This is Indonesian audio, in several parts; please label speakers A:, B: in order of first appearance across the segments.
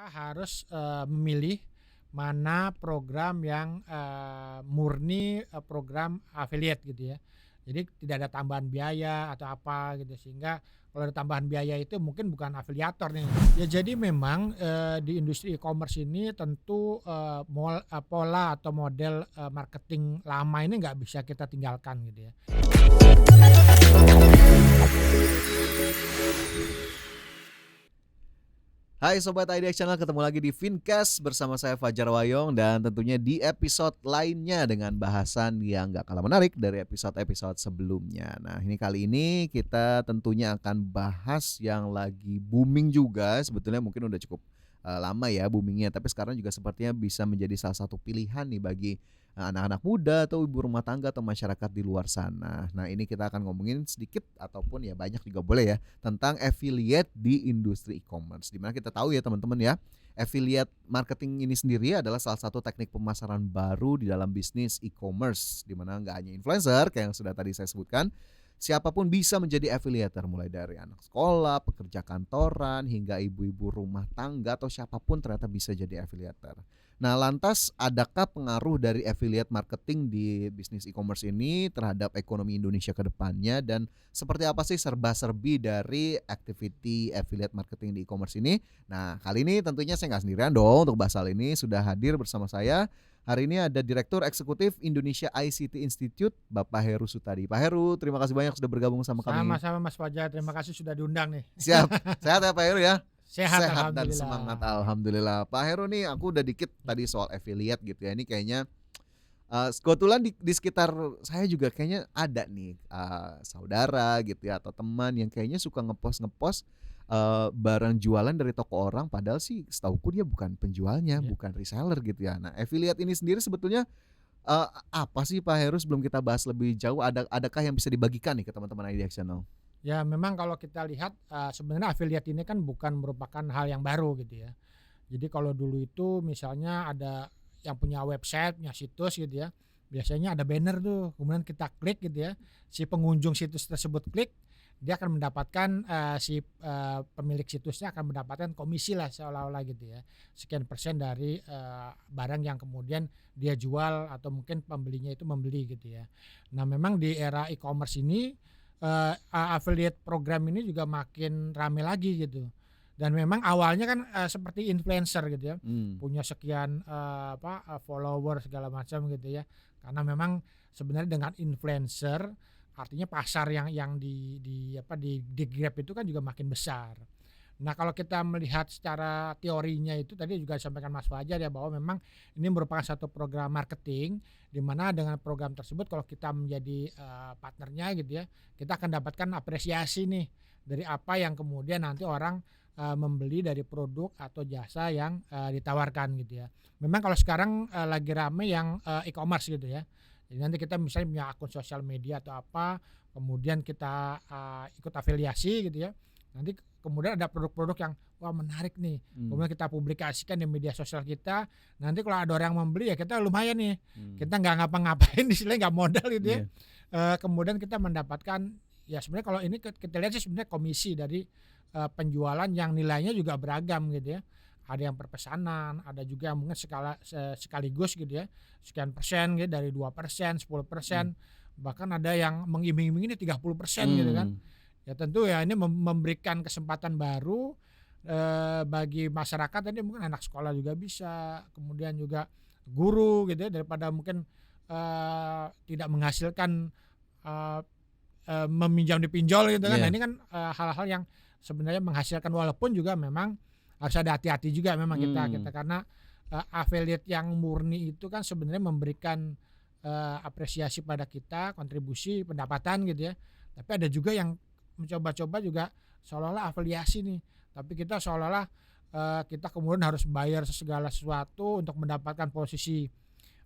A: kita harus, memilih mana program yang, murni, program affiliate gitu ya. Jadi tidak ada tambahan biaya atau apa gitu, sehingga kalau ada tambahan biaya itu mungkin bukan afiliator nih. Ya jadi memang, di industri e-commerce ini tentu, pola atau model, marketing lama ini nggak bisa kita tinggalkan gitu ya.
B: Hai Sobat IDX Channel, ketemu lagi di Fincast bersama saya Fajar Wayong. Dan tentunya di episode lainnya dengan bahasan yang gak kalah menarik dari episode-episode sebelumnya. Nah kali ini kita tentunya akan bahas yang lagi booming juga. Sebetulnya mungkin udah cukup lama ya boomingnya, tapi sekarang juga sepertinya bisa menjadi salah satu pilihan nih bagi anak-anak muda atau ibu rumah tangga atau masyarakat di luar sana. Nah ini kita akan ngomongin sedikit ataupun ya banyak juga boleh ya tentang affiliate di industri e-commerce. Dimana kita tahu ya teman-teman ya, affiliate marketing ini sendiri adalah salah satu teknik pemasaran baru di dalam bisnis e-commerce. Dimana nggak hanya influencer kayak yang sudah tadi saya sebutkan, siapapun bisa menjadi affiliator, mulai dari anak sekolah, pekerja kantoran, hingga ibu-ibu rumah tangga atau siapapun ternyata bisa jadi affiliator. Nah lantas adakah pengaruh dari affiliate marketing di bisnis e-commerce ini terhadap ekonomi Indonesia ke depannya, dan seperti apa sih serba-serbi dari activity affiliate marketing di e-commerce ini? Nah kali ini tentunya saya nggak sendirian dong untuk bahas hal ini. Sudah hadir bersama saya hari ini ada Direktur Eksekutif Indonesia ICT Institute, Bapak Heru Sutadi. Pak Heru, terima kasih banyak sudah bergabung sama kami.
A: Sama-sama Mas Fajar, terima kasih sudah diundang nih.
B: Siap, sehat ya Pak Heru ya?
A: Sehat
B: Dan
A: alhamdulillah.
B: semangat alhamdulillah. Pak Heru nih, aku udah dikit tadi soal affiliate gitu ya. Ini kayaknya kebetulan di sekitar saya juga kayaknya ada nih saudara gitu ya atau teman yang kayaknya suka ngepost barang jualan dari toko orang, padahal sih setauku dia bukan penjualnya,
A: Ya.
B: bukan reseller gitu ya. Nah affiliate ini sendiri sebetulnya apa sih Pak Heru? Sebelum kita bahas lebih jauh, adakah yang bisa dibagikan nih ke teman-teman IDX Channel?
A: Ya memang kalau kita lihat, sebenarnya affiliate ini kan bukan merupakan hal yang baru gitu ya. Jadi kalau dulu itu misalnya ada yang punya website, punya situs gitu ya, biasanya ada banner tuh, kemudian kita klik gitu ya, si pengunjung situs tersebut klik, dia akan mendapatkan, pemilik situsnya akan mendapatkan komisi lah seolah-olah gitu ya, sekian persen dari, barang yang kemudian dia jual atau mungkin pembelinya itu membeli gitu ya. Nah memang di era e-commerce ini, affiliate program ini juga makin rame lagi gitu. Dan memang awalnya kan, seperti influencer gitu ya, punya sekian, follower segala macam gitu ya. Karena memang sebenarnya dengan influencer artinya pasar yang di-grab itu kan juga makin besar. Nah kalau kita melihat secara teorinya itu tadi juga disampaikan Mas Fajar ya, bahwa memang ini merupakan satu program marketing, di mana dengan program tersebut kalau kita menjadi, partnernya gitu ya, kita akan dapatkan apresiasi nih dari apa yang kemudian nanti orang, membeli dari produk atau jasa yang, ditawarkan gitu ya. Memang kalau sekarang, lagi rame yang, e-commerce gitu ya. Jadi nanti kita misalnya punya akun sosial media atau apa, kemudian kita, ikut afiliasi gitu ya. Nanti kemudian ada produk-produk yang wah menarik nih, kemudian kita publikasikan di media sosial kita. Nanti kalau ada orang yang membeli ya kita lumayan nih, kita nggak ngapa-ngapain, istilahnya nggak modal gitu ya. Kemudian kita mendapatkan, ya sebenarnya kalau ini kita lihat sih sebenarnya komisi dari, penjualan yang nilainya juga beragam gitu ya. Ada yang per pesanan, ada juga yang mungkin sekaligus gitu ya, sekian persen gitu, dari 2%, 10%, bahkan ada yang mengiming-imingi ini 30% gitu kan. Ya tentu ya ini memberikan kesempatan baru, bagi masyarakat, tadi mungkin anak sekolah juga bisa, kemudian juga guru gitu ya, daripada mungkin, tidak menghasilkan, eee meminjam di pinjol gitu kan. Nah
B: Iya.
A: ini kan, hal-hal yang sebenarnya menghasilkan, walaupun juga memang harus ada hati-hati juga memang kita karena, affiliate yang murni itu kan sebenarnya memberikan, apresiasi pada kita, kontribusi pendapatan gitu ya. Tapi ada juga yang mencoba-coba juga seolah-olah afiliasi nih, tapi kita seolah-olah, kita kemudian harus bayar segala sesuatu untuk mendapatkan posisi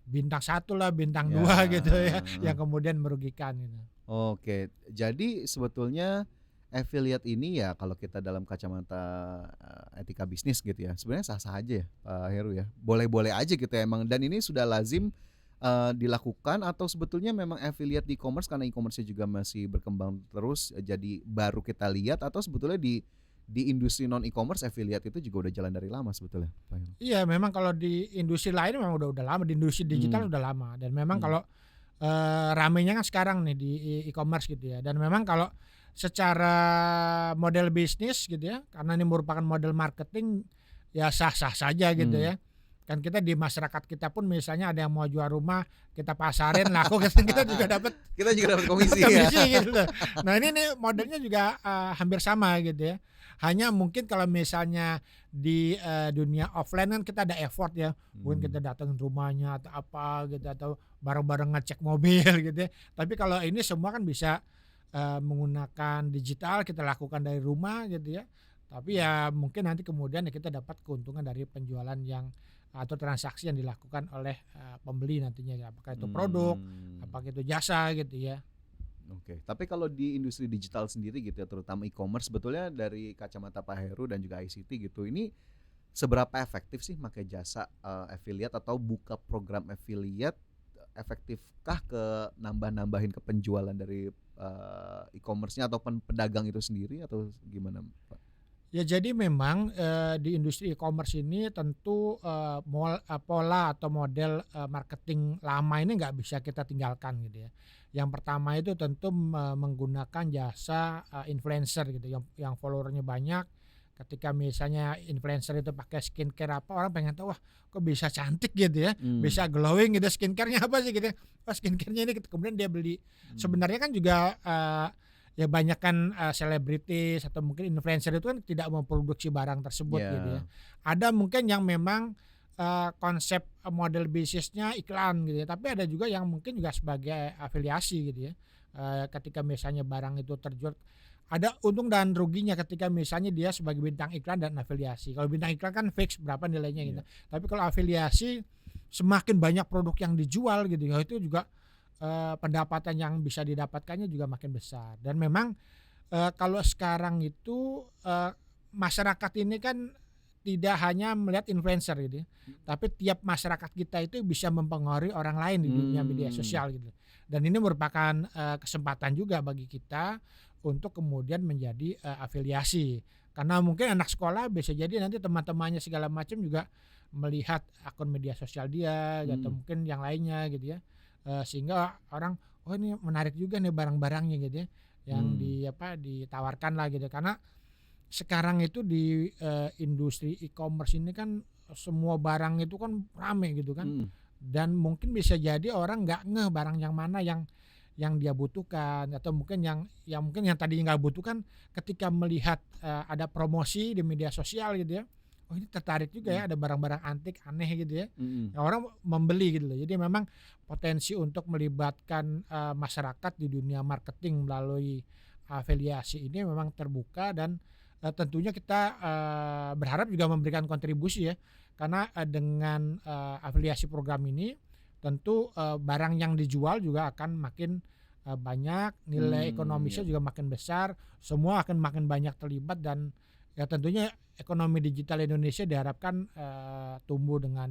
A: bintang 1 lah, bintang 2
B: Ya.
A: gitu ya, yang kemudian merugikan gitu.
B: Oke, jadi sebetulnya affiliate ini ya kalau kita dalam kacamata etika bisnis gitu ya, sebenarnya sah-sah aja ya Pak Heru ya, boleh-boleh aja gitu ya emang, dan ini sudah lazim dilakukan, atau sebetulnya memang affiliate di e-commerce karena e-commerce-nya juga masih berkembang terus, jadi baru kita lihat, atau sebetulnya di di industri non e-commerce affiliate itu juga udah jalan dari lama sebetulnya, Pak Heru.
A: Iya, memang kalau di industri lain memang udah lama, di industri digital udah lama, dan memang kalau ramenya kan sekarang nih di e-commerce gitu ya. Dan memang kalau secara model bisnis gitu ya, karena ini merupakan model marketing, ya sah-sah saja gitu ya. Kan kita di masyarakat kita pun misalnya ada yang mau jual rumah, kita pasarin laku, kita juga dapat
B: komisi ya.
A: komisi gitu loh. Nah ini nih modelnya juga hampir sama gitu ya. Hanya mungkin kalau misalnya di dunia offline kan kita ada effort ya, mungkin kita datang rumahnya atau apa gitu, atau bareng-bareng ngecek mobil gitu ya. Tapi kalau ini semua kan bisa menggunakan digital, kita lakukan dari rumah gitu ya. Tapi ya mungkin nanti kemudian ya kita dapat keuntungan dari penjualan yang atau transaksi yang dilakukan oleh pembeli nantinya ya, apakah itu produk, apakah itu jasa gitu ya.
B: Oke, tapi kalau di industri digital sendiri gitu ya, terutama e-commerce, sebetulnya dari kacamata Pak Heru dan juga ICT gitu, ini seberapa efektif sih pakai jasa affiliate atau buka program affiliate? Efektifkah ke nambah-nambahin ke penjualan dari e-commerce-nya atau pedagang itu sendiri atau gimana, Pak?
A: Ya jadi memang di industri e-commerce ini tentu pola atau model marketing lama ini nggak bisa kita tinggalkan gitu ya. Yang pertama itu tentu menggunakan jasa influencer gitu yang followernya banyak. Ketika misalnya influencer itu pakai skincare apa, orang pengen tahu, wah kok bisa cantik gitu ya, bisa glowing gitu, skincare-nya apa sih gitu ya. Oh skincare-nya ini, kemudian dia beli. Sebenarnya kan juga ya banyak kan selebritis atau mungkin influencer itu kan tidak memproduksi barang tersebut gitu ya. Ada mungkin yang memang konsep model bisnisnya iklan gitu ya, tapi ada juga yang mungkin juga sebagai afiliasi gitu ya. Ketika misalnya barang itu terjual, ada untung dan ruginya ketika misalnya dia sebagai bintang iklan dan afiliasi. Kalau bintang iklan kan fix berapa nilainya gitu. Tapi kalau afiliasi semakin banyak produk yang dijual gitu ya, itu juga pendapatan yang bisa didapatkannya juga makin besar. Dan memang kalau sekarang itu masyarakat ini kan tidak hanya melihat influencer gitu ya, tapi tiap masyarakat kita itu bisa mempengaruhi orang lain di dunia media sosial gitu. Dan ini merupakan kesempatan juga bagi kita untuk kemudian menjadi afiliasi. Karena mungkin anak sekolah bisa jadi nanti teman-temannya segala macam juga melihat akun media sosial dia atau mungkin yang lainnya gitu ya. Sehingga orang, oh ini menarik juga nih barang-barangnya gitu ya, yang ditawarkan lah gitu. Karena sekarang itu di industri e-commerce ini kan semua barang itu kan rame gitu kan, dan mungkin bisa jadi orang nggak ngeh barang yang mana yang dia butuhkan, atau mungkin yang tadinya nggak butuhkan, ketika melihat ada promosi di media sosial gitu ya, oh ini tertarik juga ya, ada barang-barang antik aneh gitu ya, orang membeli gitu loh. Jadi memang potensi untuk melibatkan masyarakat di dunia marketing melalui afiliasi ini memang terbuka, dan tentunya kita berharap juga memberikan kontribusi ya, karena dengan afiliasi program ini tentu barang yang dijual juga akan makin banyak, nilai ekonomisnya juga makin besar, semua akan makin banyak terlibat, dan ya tentunya ekonomi digital Indonesia diharapkan tumbuh dengan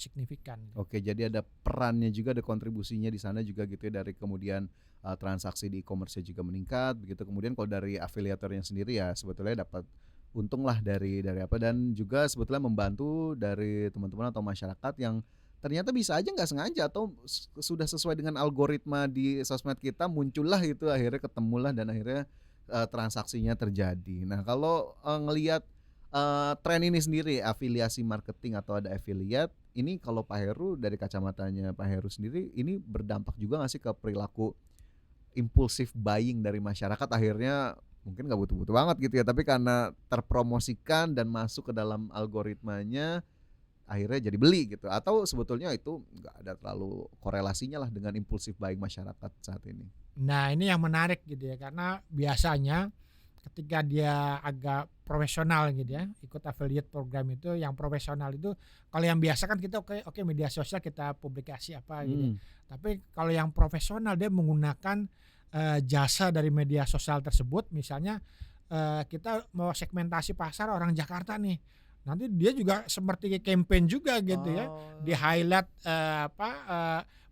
A: signifikan.
B: Oke, jadi ada perannya juga, ada kontribusinya di sana juga gitu ya, dari kemudian transaksi di e-commerce juga meningkat begitu. Kemudian kalau dari afiliatornya sendiri ya sebetulnya dapat untung lah dari apa, dan juga sebetulnya membantu dari teman-teman atau masyarakat yang ternyata bisa aja nggak sengaja atau sudah sesuai dengan algoritma di sosmed kita, muncullah itu, akhirnya ketemulah, dan akhirnya transaksinya terjadi. Nah kalau ngelihat tren ini sendiri, afiliasi marketing atau ada affiliate ini, kalau Pak Heru, dari kacamatanya Pak Heru sendiri, ini berdampak juga nggak sih ke perilaku impulsif buying dari masyarakat? Akhirnya mungkin nggak butuh-butuh banget gitu ya, tapi karena terpromosikan dan masuk ke dalam algoritmanya, akhirnya jadi beli gitu. Atau sebetulnya itu nggak ada terlalu korelasinya lah dengan impulsif buying masyarakat saat ini?
A: Nah ini yang menarik gitu ya, karena biasanya ketika dia agak profesional gitu ya, ikut affiliate program itu, yang profesional itu, kalau yang biasa kan kita oke media sosial kita publikasi apa gitu ya. Tapi kalau yang profesional dia menggunakan jasa dari media sosial tersebut. Misalnya kita mau segmentasi pasar orang Jakarta nih, nanti dia juga seperti campaign juga gitu ya, di highlight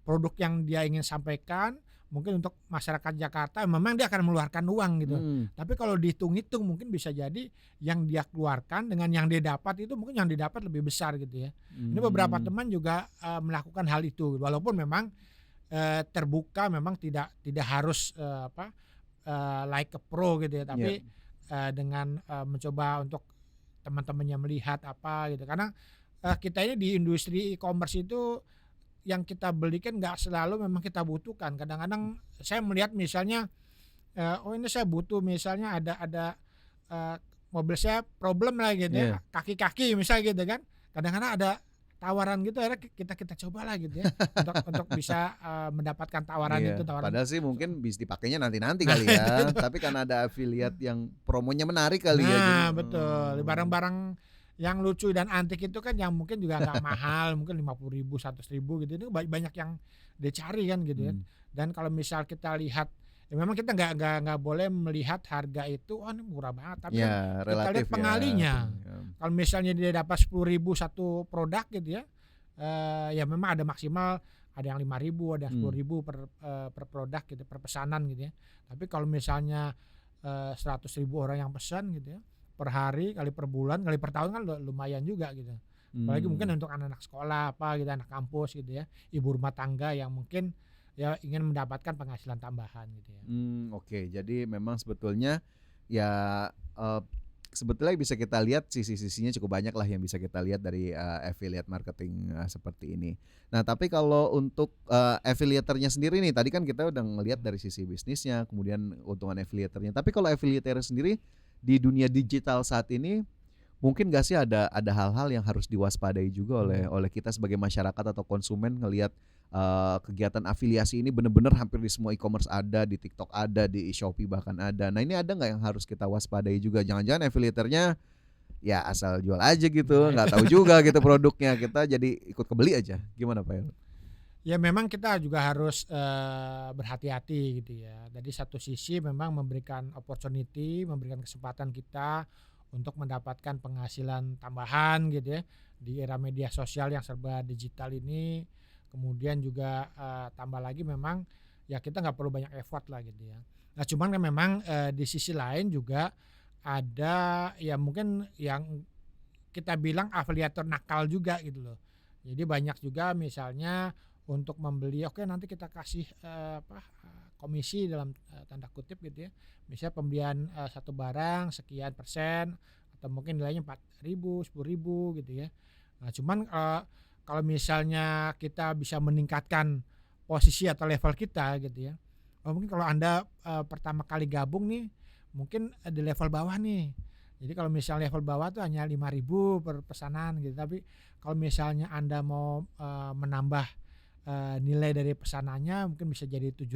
A: produk yang dia ingin sampaikan, mungkin untuk masyarakat Jakarta memang dia akan mengeluarkan uang gitu. Tapi kalau dihitung-hitung mungkin bisa jadi yang dia keluarkan dengan yang dia dapat itu mungkin yang didapat lebih besar gitu ya. Ini beberapa teman juga melakukan hal itu walaupun memang terbuka, memang tidak harus like a pro gitu ya, tapi dengan mencoba untuk teman-temannya melihat apa gitu. Karena kita ini di industri e-commerce itu yang kita beli kan nggak selalu memang kita butuhkan. Kadang-kadang saya melihat misalnya oh ini saya butuh misalnya ada mobil saya problem lah gitu ya, kaki-kaki misalnya gitu kan. Kadang-kadang ada tawaran gitu, akhirnya kita cobalah gitu ya untuk bisa mendapatkan tawaran itu.
B: Padahal sih mungkin bisa dipakainya nanti kali ya.
A: Gitu.
B: Tapi karena ada affiliate yang promonya menarik kali ya.
A: Nah
B: Jadi,
A: betul, barang-barang yang lucu dan antik itu kan yang mungkin juga nggak mahal, mungkin 50.000, 100.000 gitu, itu banyak yang dicari kan gitu kan. Dan kalau misal kita lihat, ya memang kita nggak boleh melihat harga itu, oh ini murah banget, tapi kan kita lihat pengalinya. Kalau misalnya dia dapat 10.000 satu produk gitu ya, ya memang ada maksimal, ada yang 5.000, ada 10.000 per produk gitu, per pesanan gitu ya. Tapi kalau misalnya 100.000 orang yang pesan gitu ya, per hari kali per bulan kali per tahun kan lumayan juga gitu. Apalagi mungkin untuk anak-anak sekolah apa gitu, anak kampus gitu ya, ibu rumah tangga yang mungkin ya ingin mendapatkan penghasilan tambahan gitu ya.
B: Oke. Jadi memang sebetulnya ya sebetulnya bisa kita lihat sisi-sisinya cukup banyak lah yang bisa kita lihat dari affiliate marketing seperti ini. Nah, tapi kalau untuk affiliatornya sendiri nih, tadi kan kita udah ngelihat dari sisi bisnisnya, kemudian keuntungan affiliatornya. Tapi kalau affiliator sendiri di dunia digital saat ini, mungkin gak sih ada hal-hal yang harus diwaspadai juga oleh kita sebagai masyarakat atau konsumen ngelihat kegiatan afiliasi ini benar-benar hampir di semua e-commerce ada, di TikTok ada, di Shopee bahkan ada. Nah, ini ada nggak yang harus kita waspadai juga? Jangan-jangan affiliatornya ya asal jual aja gitu, nggak tahu juga gitu produknya, kita jadi ikut kebeli aja. Gimana Pak Heru?
A: Ya memang kita juga harus berhati-hati gitu ya. Dari satu sisi memang memberikan opportunity, memberikan kesempatan kita untuk mendapatkan penghasilan tambahan gitu ya di era media sosial yang serba digital ini. Kemudian juga tambah lagi memang ya kita nggak perlu banyak effort lah gitu ya. Nah cuman kan memang di sisi lain juga ada ya mungkin yang kita bilang afiliator nakal juga gitu loh. Jadi banyak juga misalnya untuk membeli, oke nanti kita kasih komisi dalam tanda kutip gitu ya. Misalnya pembelian satu barang sekian persen atau mungkin nilainya 4.000, 10.000 gitu ya. Nah cuman kalau misalnya kita bisa meningkatkan posisi atau level kita gitu ya. Mungkin kalau Anda pertama kali gabung nih, mungkin di level bawah nih. Jadi kalau misalnya level bawah tuh hanya 5.000 per pesanan gitu. Tapi kalau misalnya Anda mau menambah nilai dari pesanannya mungkin bisa jadi 7.000,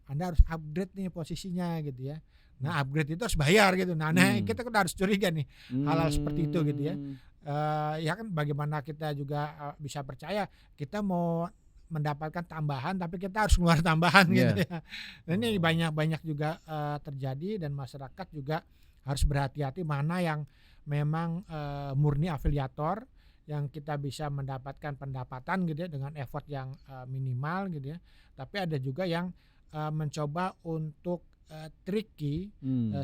A: Anda harus upgrade nih posisinya gitu ya. Nah upgrade itu harus bayar gitu. Nah kita kan harus curiga nih hal-hal seperti itu gitu ya. Ya kan bagaimana kita juga bisa percaya kita mau mendapatkan tambahan tapi kita harus keluar tambahan gitu ya. Nah ini banyak juga terjadi dan masyarakat juga harus berhati-hati mana yang memang murni afiliator yang kita bisa mendapatkan pendapatan gitu ya dengan effort yang minimal gitu ya. Tapi ada juga yang mencoba untuk tricky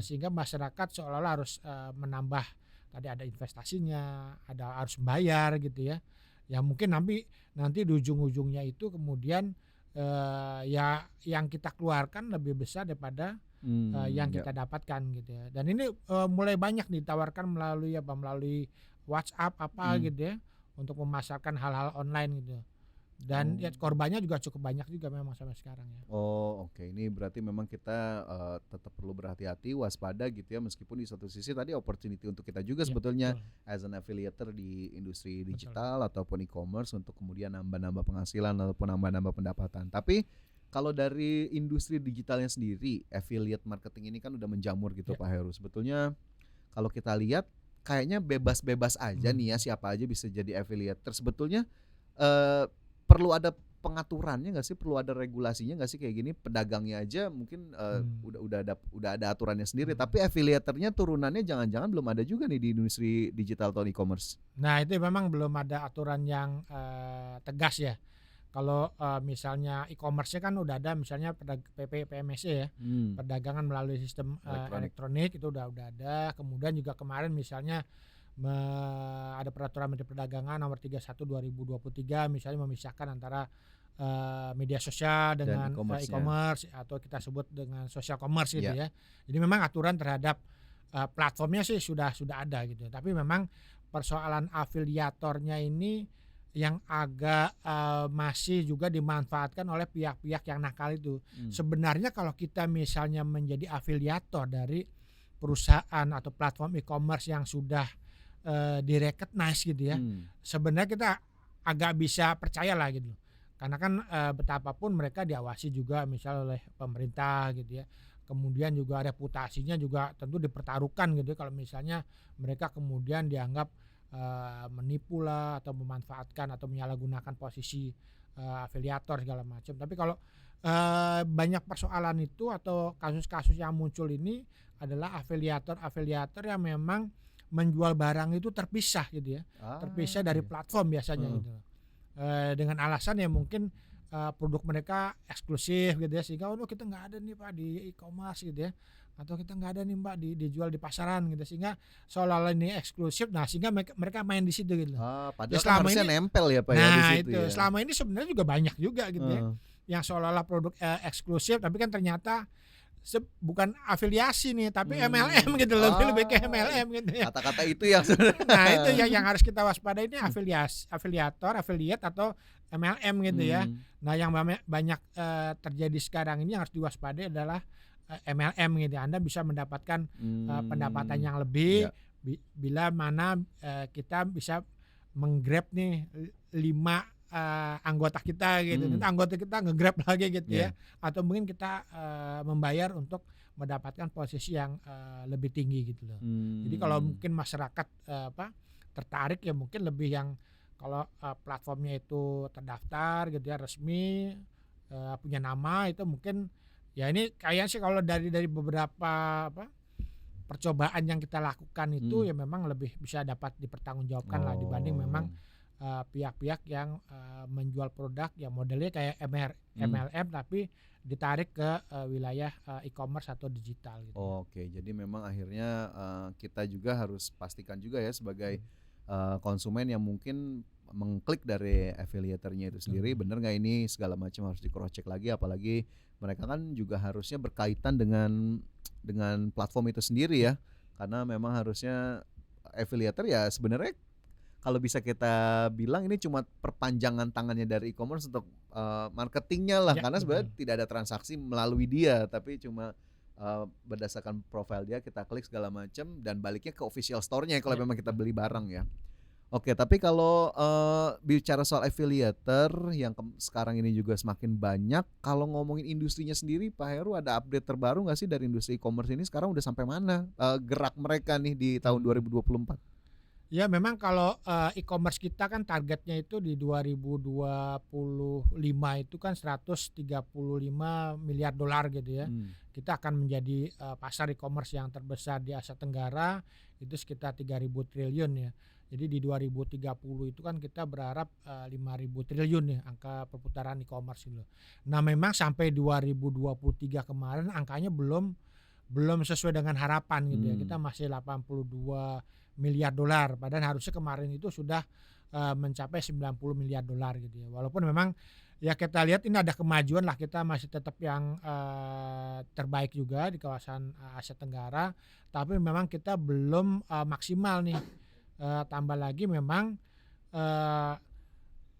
A: sehingga masyarakat seolah-olah harus menambah, tadi ada investasinya, ada harus bayar gitu ya. Ya mungkin nanti di ujung-ujungnya itu kemudian ya yang kita keluarkan lebih besar daripada yang kita dapatkan gitu ya. Dan ini mulai banyak ditawarkan melalui WhatsApp gitu ya untuk memasarkan hal-hal online gitu. Dan ya korbannya juga cukup banyak juga memang sampai sekarang ya.
B: Oke. Ini berarti memang kita tetap perlu berhati-hati, waspada gitu ya, meskipun di satu sisi tadi opportunity untuk kita juga sebetulnya as an affiliator di industri digital ataupun e-commerce untuk kemudian nambah-nambah penghasilan ataupun nambah-nambah pendapatan. Tapi kalau dari industri digitalnya sendiri, affiliate marketing ini kan udah menjamur gitu Pak Heru. Sebetulnya kalau kita lihat kayaknya bebas-bebas aja nih ya, siapa aja bisa jadi affiliator. Sebetulnya perlu ada pengaturannya nggak sih, perlu ada regulasinya nggak sih kayak gini? Pedagangnya aja mungkin udah ada aturannya sendiri, tapi affiliatornya turunannya jangan-jangan belum ada juga nih di industri digital atau e-commerce.
A: Nah itu memang belum ada aturan yang tegas ya. Kalau misalnya e-commerce-nya kan udah ada misalnya PMSE ya,
B: Hmm.
A: perdagangan melalui sistem elektronik itu udah ada. Kemudian juga kemarin misalnya ada peraturan Menteri Perdagangan nomor 31 2023 misalnya memisahkan antara media sosial
B: Dan
A: dengan
B: e-commerce-nya.
A: e-commerce atau kita sebut dengan social commerce gitu
B: Ya.
A: ya. Jadi memang aturan terhadap platformnya sih sudah ada gitu. Tapi memang persoalan afiliatornya ini yang agak masih juga dimanfaatkan oleh pihak-pihak yang nakal itu. Sebenarnya kalau kita misalnya menjadi afiliator dari perusahaan atau platform e-commerce yang sudah di-recognize gitu ya, sebenarnya kita agak bisa percayalah gitu. Karena kan betapapun mereka diawasi juga misal oleh pemerintah gitu ya. Kemudian juga reputasinya juga tentu dipertaruhkan gitu ya, kalau misalnya mereka kemudian dianggap menipu lah atau memanfaatkan atau menyalahgunakan posisi afiliator segala macam. Tapi kalau banyak persoalan itu atau kasus-kasus yang muncul ini adalah afiliator yang memang menjual barang itu terpisah gitu ya, terpisah dari platform biasanya gitu. Dengan alasan ya mungkin produk mereka eksklusif gitu ya, sehingga kita nggak ada nih Pak di e-commerce gitu ya, atau kita nggak ada nih Mbak dijual di pasaran gitu, sehingga seolah-olah ini eksklusif. Nah sehingga mereka main di situ gitu.
B: Padahal
A: Ya, selama
B: harusnya
A: ini
B: nempel ya Pak ya di
A: nah
B: situ
A: itu
B: ya.
A: selama ini sebenarnya juga banyak juga gitu ya, yang seolah-olah produk eksklusif tapi kan ternyata bukan afiliasi nih tapi MLM gitu loh, lebih ke MLM gitu ya.
B: Kata-kata itu yang
A: Nah itu yang harus kita waspadai ini afiliator, affiliate atau MLM gitu ya. Nah yang banyak terjadi sekarang ini yang harus diwaspadai adalah MLM gitu. Anda bisa mendapatkan pendapatan yang lebih bila mana kita bisa menggrab nih 5 anggota kita gitu. Nanti anggota kita nge-grab lagi gitu ya. Atau mungkin kita membayar untuk mendapatkan posisi yang lebih tinggi gitu loh. Jadi kalau mungkin masyarakat tertarik ya mungkin lebih yang kalau platformnya itu terdaftar gitu ya, resmi, punya nama, itu mungkin ya ini kayaknya sih kalau dari beberapa percobaan yang kita lakukan itu ya memang lebih bisa dapat dipertanggungjawabkan lah dibanding memang pihak-pihak yang menjual produk yang modelnya kayak MLM tapi ditarik ke wilayah e-commerce atau digital gitu.
B: Oke, jadi memang akhirnya kita juga harus pastikan juga ya sebagai konsumen yang mungkin mengklik dari affiliatornya itu sendiri, bener nggak ini segala macam harus di cross check lagi, apalagi mereka kan juga harusnya berkaitan dengan platform itu sendiri ya, karena memang harusnya affiliator ya sebenarnya kalau bisa kita bilang ini cuma perpanjangan tangannya dari e-commerce untuk marketingnya lah, karena sebenarnya tidak ada transaksi melalui dia, tapi cuma berdasarkan profile dia kita klik segala macam dan baliknya ke official store-nya kalau memang kita beli barang ya. Oke, tapi kalau bicara soal affiliator yang sekarang ini juga semakin banyak, kalau ngomongin industrinya sendiri Pak Heru ada update terbaru nggak sih dari industri e-commerce ini sekarang udah sampai mana gerak mereka nih di tahun 2024?
A: Ya memang kalau e-commerce kita kan targetnya itu di 2025 itu kan 135 miliar dolar gitu ya. Kita akan menjadi pasar e-commerce yang terbesar di Asia Tenggara, itu sekitar 3.000 triliun ya. Jadi di 2030 itu kan kita berharap 5.000 triliun nih angka perputaran e-commerce itu. Nah memang sampai 2023 kemarin angkanya belum sesuai dengan harapan gitu ya. Kita masih 82 miliar dolar, padahal harusnya kemarin itu sudah mencapai 90 miliar dolar gitu ya. Walaupun memang ya kita lihat ini ada kemajuan lah, kita masih tetap yang terbaik juga di kawasan Asia Tenggara, tapi memang kita belum maksimal nih. Tambah lagi memang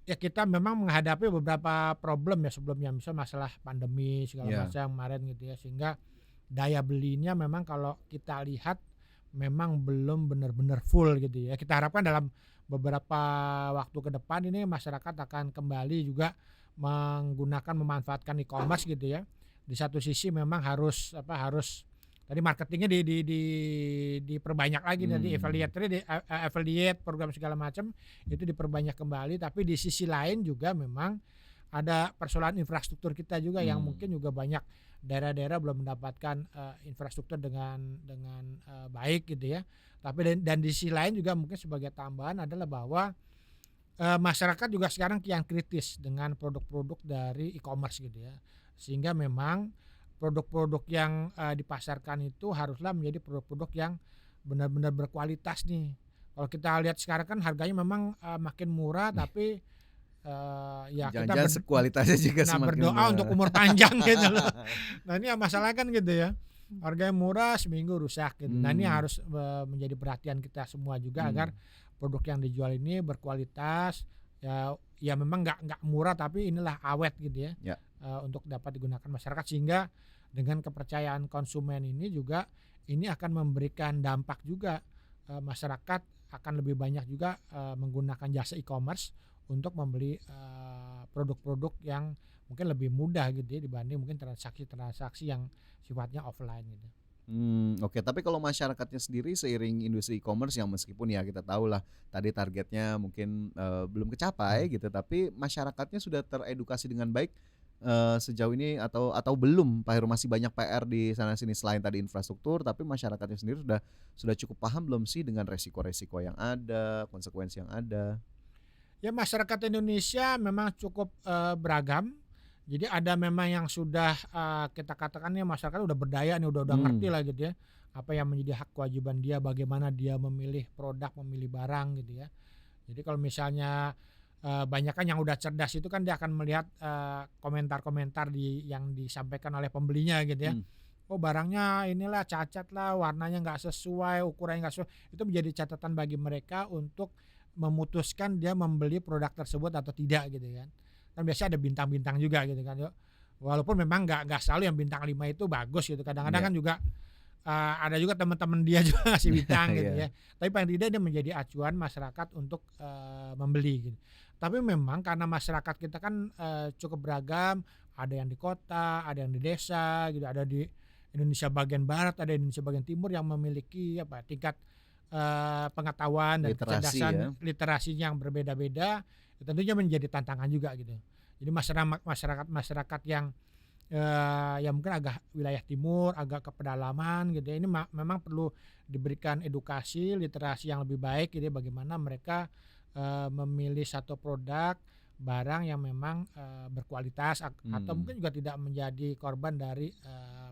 A: ya kita memang menghadapi beberapa problem ya sebelumnya, misal masalah pandemi segala macam kemarin gitu ya, sehingga daya belinya memang kalau kita lihat memang belum benar-benar full gitu ya. Kita harapkan dalam beberapa waktu ke depan ini masyarakat akan kembali juga memanfaatkan e-commerce gitu ya. Di satu sisi memang harus tadi marketingnya diperbanyak lagi, nanti affiliate program segala macam itu diperbanyak kembali, tapi di sisi lain juga memang ada persoalan infrastruktur kita juga yang mungkin juga banyak daerah-daerah belum mendapatkan infrastruktur dengan baik gitu ya. Tapi dan di sisi lain juga mungkin sebagai tambahan adalah bahwa masyarakat juga sekarang kian kritis dengan produk-produk dari e-commerce gitu ya. Sehingga memang produk-produk yang, dipasarkan itu haruslah menjadi produk-produk yang benar-benar berkualitas nih. Kalau kita lihat sekarang kan harganya memang, makin murah tapi, ya kita
B: Jangan-jangan sekualitasnya juga semakin
A: berdoa untuk umur panjang gitu loh. Nah ini masalah kan gitu ya, harganya murah seminggu rusak gitu. Nah ini harus, menjadi perhatian kita semua juga agar produk yang dijual ini berkualitas, ya memang nggak murah tapi inilah awet gitu ya,
B: Ya.
A: untuk dapat digunakan masyarakat sehingga dengan kepercayaan konsumen ini juga ini akan memberikan dampak juga, masyarakat akan lebih banyak juga, menggunakan jasa e-commerce untuk membeli, produk-produk yang mungkin lebih mudah gitu ya dibanding mungkin transaksi-transaksi yang sifatnya offline gitu.
B: Oke. Tapi kalau masyarakatnya sendiri seiring industri e-commerce yang meskipun ya kita tahu lah tadi targetnya mungkin, belum kecapai gitu, tapi masyarakatnya sudah teredukasi dengan baik, sejauh ini atau belum Pak Heru? Masih banyak PR di sana sini selain tadi infrastruktur, tapi masyarakatnya sendiri sudah cukup paham belum sih dengan resiko-resiko yang ada, konsekuensi yang ada?
A: Ya masyarakat Indonesia memang cukup, beragam. Jadi ada memang yang sudah, kita katakan ya masyarakat udah berdaya nih, udah ngerti lah gitu ya, apa yang menjadi hak kewajiban dia, bagaimana dia memilih produk, memilih barang gitu ya. Jadi kalau misalnya, banyak kan yang udah cerdas itu kan dia akan melihat, komentar-komentar yang disampaikan oleh pembelinya gitu ya.
B: Mmm,
A: Oh barangnya inilah cacat lah, warnanya nggak sesuai, ukurannya nggak sesuai. Itu menjadi catatan bagi mereka untuk memutuskan dia membeli produk tersebut atau tidak gitu kan. Kan biasanya ada bintang-bintang juga gitu kan, walaupun memang nggak selalu yang bintang 5 itu bagus gitu, kadang-kadang
B: iya.
A: kan juga, ada juga teman-teman dia juga ngasih bintang gitu
B: Iya.
A: ya. Tapi paling tidak dia menjadi acuan masyarakat untuk, membeli gitu. Tapi memang karena masyarakat kita kan, cukup beragam, ada yang di kota, ada yang di desa gitu, ada di Indonesia bagian barat, ada Indonesia bagian timur yang memiliki tingkat, pengetahuan dan
B: Literasi ya.
A: kecerdasan literasinya yang berbeda-beda, tentunya menjadi tantangan juga gitu. Jadi masyarakat yang, yang mungkin agak wilayah timur, agak ke pedalaman gitu ya, ini memang perlu diberikan edukasi, literasi yang lebih baik gitu ya, bagaimana mereka, memilih satu produk, barang yang memang, berkualitas atau
B: Mmm,
A: mungkin juga tidak menjadi korban dari,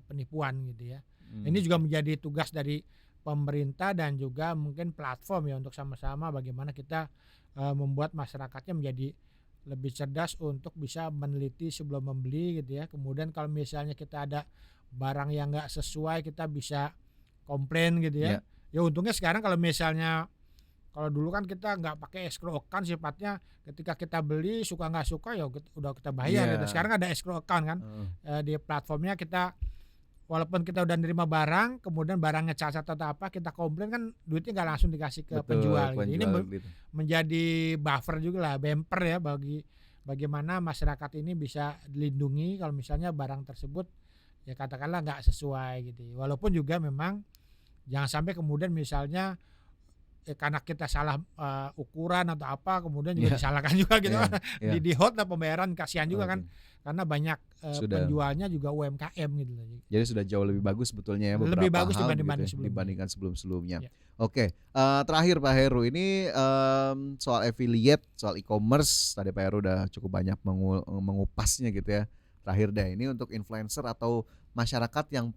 A: penipuan gitu ya. Ini juga
B: oke.
A: menjadi tugas dari pemerintah dan juga mungkin platform ya untuk sama-sama bagaimana kita, membuat masyarakatnya menjadi lebih cerdas untuk bisa meneliti sebelum membeli gitu ya. Kemudian kalau misalnya kita ada barang yang nggak sesuai kita bisa komplain gitu ya.
B: Iya,
A: Ya untungnya sekarang kalau misalnya kalau dulu kan kita nggak pakai escrow account, sifatnya ketika kita beli suka nggak suka ya udah kita bayar gitu.
B: iya,
A: Sekarang ada escrow account kan,
B: heeh,
A: di platformnya kita walaupun kita udah nerima barang, kemudian barangnya cacat atau apa, kita komplain kan duitnya nggak langsung dikasih ke
B: betul
A: penjual gitu. Ini
B: penjual gitu.
A: menjadi buffer juga lah, bumper ya bagaimana masyarakat ini bisa dilindungi kalau misalnya barang tersebut ya katakanlah nggak sesuai gitu. Walaupun juga memang jangan sampai kemudian misalnya karena kita salah, ukuran atau apa kemudian juga
B: Iya,
A: disalahkan juga gitu
B: iya,
A: kan,
B: iya,
A: di-hold lah pembayaran, kasihan juga kan
B: oke.
A: karena banyak,
B: Sudah
A: penjualnya juga UMKM gitu loh.
B: Jadi sudah jauh lebih bagus sebetulnya ya
A: Lebih
B: beberapa
A: bagus
B: hal begitu ya
A: sebelumnya.
B: dibandingkan sebelum-sebelumnya.
A: Ya.
B: Oke, terakhir Pak Heru ini, soal affiliate, soal e-commerce tadi Pak Heru udah cukup banyak mengupasnya gitu ya. Terakhir deh ini untuk influencer atau masyarakat yang,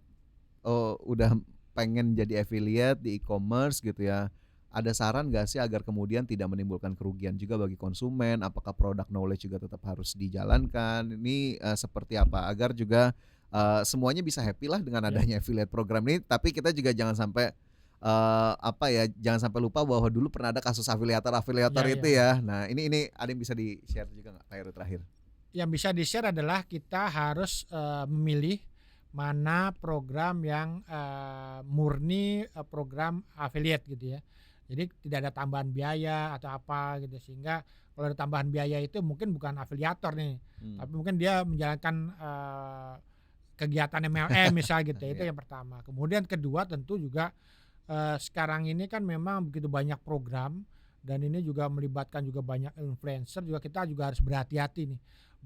B: udah pengen jadi affiliate di e-commerce gitu ya. Ada saran nggak sih agar kemudian tidak menimbulkan kerugian juga bagi konsumen? Apakah product knowledge juga tetap harus dijalankan? Ini, seperti apa? Agar juga, semuanya bisa happy lah dengan
A: Ya.
B: adanya affiliate program ini, tapi kita juga jangan sampai, apa ya, jangan sampai lupa bahwa dulu pernah ada kasus afiliator-afiliator
A: Ya,
B: itu
A: ya.
B: ya. Nah ini ada yang bisa di-share juga nggak Pak Heru terakhir?
A: Yang bisa di-share adalah kita harus, memilih mana program yang, murni, program affiliate gitu ya. Jadi tidak ada tambahan biaya atau apa gitu, sehingga kalau ada tambahan biaya itu mungkin bukan afiliator nih,
B: Mmm,
A: tapi mungkin dia menjalankan, kegiatan MLM misal gitu ya, itu
B: iya,
A: yang pertama. Kemudian kedua tentu juga, sekarang ini kan memang begitu banyak program dan ini juga melibatkan juga banyak influencer, juga kita juga harus berhati-hati nih,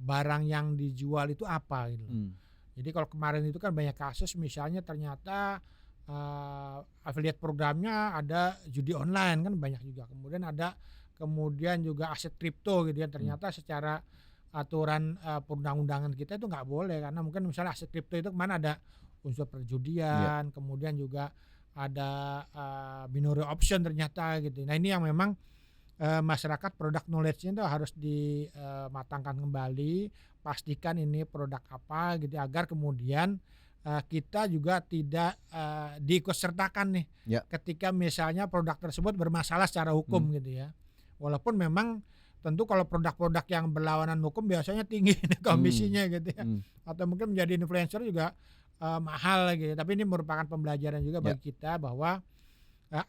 A: barang yang dijual itu apa gitu loh.
B: mmm,
A: Jadi kalau kemarin itu kan banyak kasus misalnya ternyata, affiliate programnya ada judi online kan banyak juga, kemudian ada kemudian juga aset kripto gitu ya. Ternyata secara aturan perundang-undangan kita itu nggak boleh, karena mungkin misalnya aset kripto itu kemana ada unsur perjudian, kemudian juga ada binary option ternyata gitu. Nah ini yang memang masyarakat produk knowledge-nya itu harus dimatangkan kembali, pastikan ini produk apa gitu agar kemudian kita juga tidak diikutsertakan nih ketika misalnya produk tersebut bermasalah secara hukum gitu ya. Walaupun memang tentu kalau produk-produk yang berlawanan hukum biasanya tinggi komisinya gitu ya. Atau mungkin menjadi influencer juga mahal gitu. Tapi ini merupakan pembelajaran juga bagi kita bahwa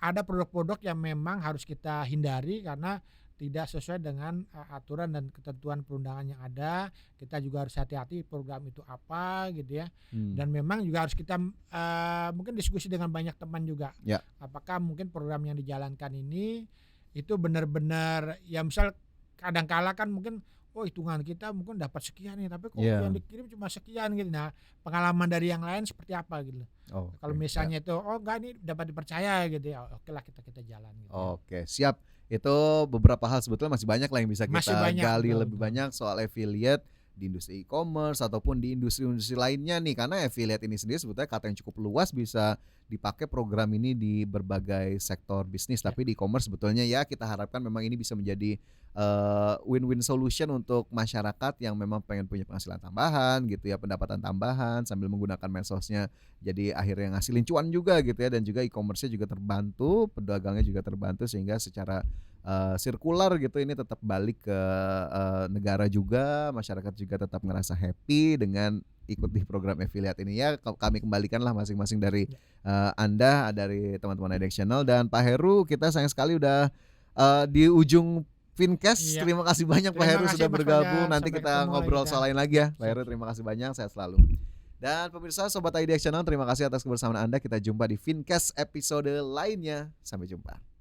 A: ada produk-produk yang memang harus kita hindari karena tidak sesuai dengan aturan dan ketentuan perundangan yang ada. Kita juga harus hati-hati program itu apa gitu ya. Dan memang juga harus kita mungkin diskusi dengan banyak teman juga. Apakah mungkin program yang dijalankan ini itu benar-benar ya misal kadang-kala kan mungkin hitungan kita mungkin dapat sekian nih, tapi kok yang dikirim cuma sekian gitu. Nah, pengalaman dari yang lain seperti apa gitu. Kalau misalnya itu enggak ini dapat dipercaya gitu ya. Oke lah kita jalan gitu.
B: Oke, siap. Itu beberapa hal sebetulnya masih banyak lah yang bisa kita gali lebih banyak soal affiliate di industri e-commerce ataupun di industri-industri lainnya nih, karena affiliate ini sendiri sebetulnya kata yang cukup luas, bisa dipakai program ini di berbagai sektor bisnis. Tapi di e-commerce sebetulnya ya kita harapkan memang ini bisa menjadi win-win solution untuk masyarakat yang memang pengen punya penghasilan tambahan gitu ya, pendapatan tambahan sambil menggunakan medsosnya, jadi akhirnya ngasilin cuan juga gitu ya, dan juga e-commerce-nya juga terbantu, pedagangnya juga terbantu, sehingga secara sirkular gitu ini tetap balik ke negara juga, masyarakat juga tetap ngerasa happy dengan ikut di program affiliate ini ya. Kami kembalikanlah masing-masing dari Anda, dari teman-teman Edexional dan Pak Heru. Kita sayang sekali udah di ujung Fincast. Terima kasih banyak Pak Heru sudah bergabung. Nanti kita ngobrol soal lain lagi ya. Pak Heru terima kasih banyak, sehat selalu. Dan pemirsa Sobat Edexional, terima kasih atas kebersamaan Anda. Kita jumpa di Fincast episode lainnya. Sampai jumpa.